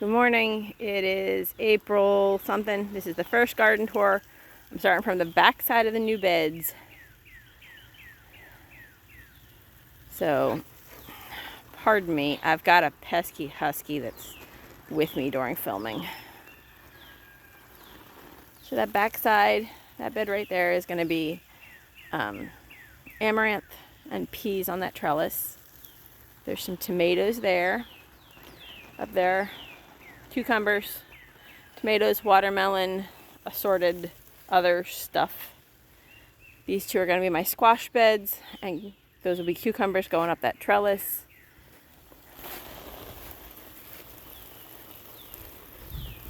Good morning. It is April something. This is the first garden tour. I'm starting from the back side of the new beds. So, pardon me, I've got a pesky husky that's with me during filming. So that back side, that bed right there is going to be amaranth and peas on that trellis. There's some tomatoes there. Up there, cucumbers, tomatoes, watermelon, assorted other stuff. These two are going to be my squash beds, and those will be cucumbers going up that trellis.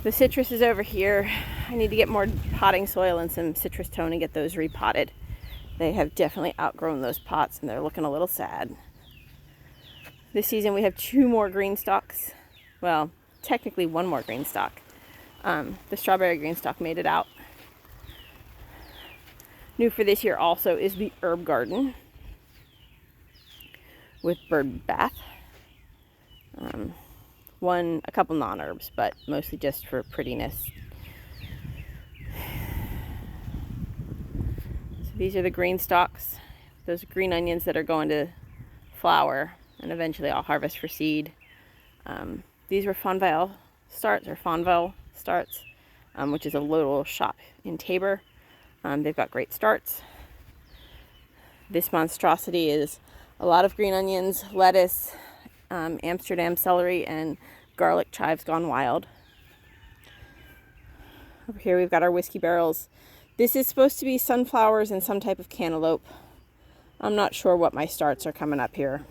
The citrus is over here. I need to get more potting soil and some citrus tone and get those repotted. They have definitely outgrown those pots and they're looking a little sad. This season we have 2 more green stalks. Well, technically 1 more green stalk. The strawberry green stalk made it out. New for this year also is the herb garden with bird bath. A couple non-herbs, but mostly just for prettiness. So these are the green stalks. Those green onions that are going to flower, and eventually I'll harvest for seed. These were Fonville starts, which is a little shop in Tabor. They've got great starts. This monstrosity is a lot of green onions, lettuce, Amsterdam celery, and garlic chives gone wild. Over here we've got our whiskey barrels. This is supposed to be sunflowers and some type of cantaloupe. I'm not sure what my starts are coming up here.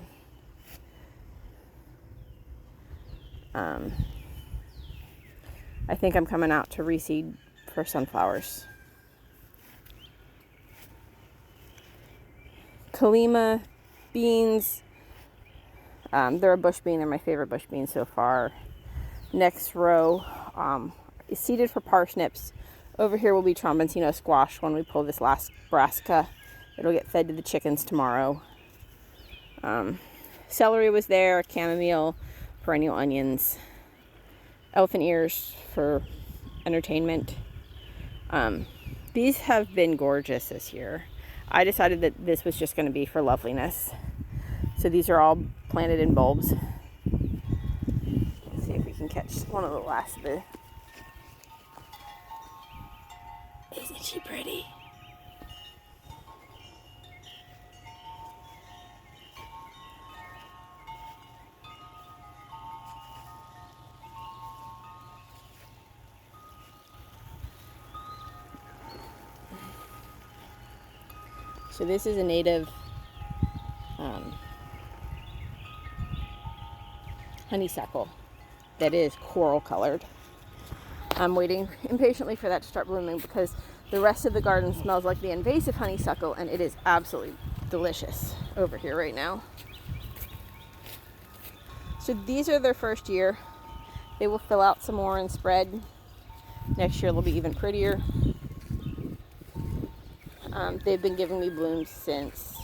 I think I'm coming out to reseed for sunflowers. Kalima beans. They're a bush bean. They're my favorite bush bean so far. Next row is seeded for parsnips. Over here will be Tromboncino squash when we pull this last brassica. It'll get fed to the chickens tomorrow. Celery was there, chamomile, perennial onions, elephant ears for entertainment. These have been gorgeous this year. I decided that this was just going to be for loveliness. So these are all planted in bulbs. Let's see if we can catch one of the last of the... Isn't she pretty? So this is a native honeysuckle that is coral colored. I'm waiting impatiently for that to start blooming because the rest of the garden smells like the invasive honeysuckle, and it is absolutely delicious over here right now. So these are their first year. They will fill out some more and spread. Next year they'll be even prettier. They've been giving me blooms since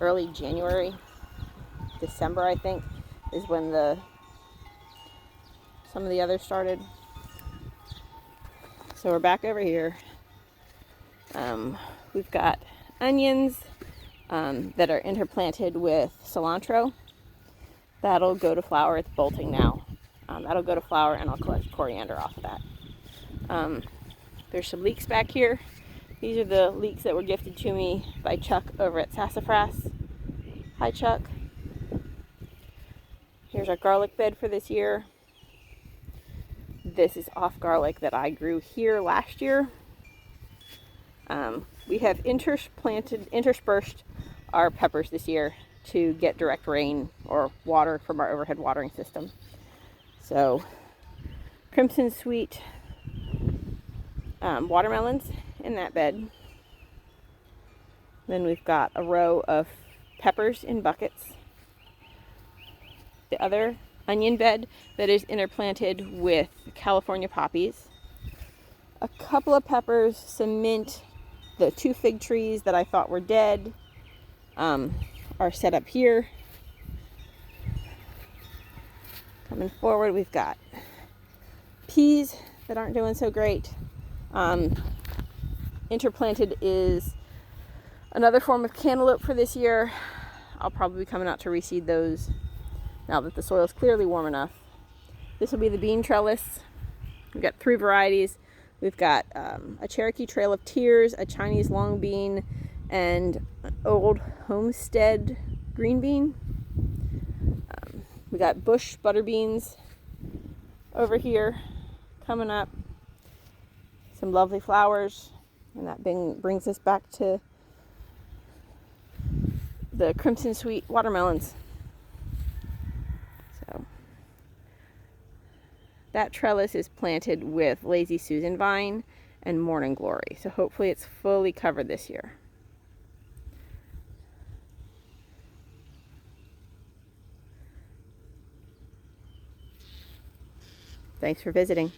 early January. December, I think, is when some of the others started. So we're back over here. We've got onions that are interplanted with cilantro. That'll go to flower. It's bolting now. That'll go to flower, and I'll collect coriander off of that. There's some leeks back here. These are the leeks that were gifted to me by Chuck over at Sassafras. Hi, Chuck. Here's our garlic bed for this year. This is off garlic that I grew here last year. We have interspersed our peppers this year to get direct rain or water from our overhead watering system. So, crimson sweet watermelons in that bed. Then we've got a row of peppers in buckets. The other onion bed that is interplanted with California poppies. A couple of peppers, some mint, the 2 fig trees that I thought were dead are set up here. Coming forward, we've got peas that aren't doing so great. Interplanted is another form of cantaloupe for this year. I'll probably be coming out to reseed those now that the soil is clearly warm enough. This will be the bean trellis. We've got 3 varieties. We've got a Cherokee Trail of Tears, a Chinese long bean, and an old homestead green bean. We got bush butter beans over here coming up. Some lovely flowers. And that brings us back to the Crimson Sweet watermelons. So that trellis is planted with Lazy Susan vine and Morning Glory. So hopefully it's fully covered this year. Thanks for visiting.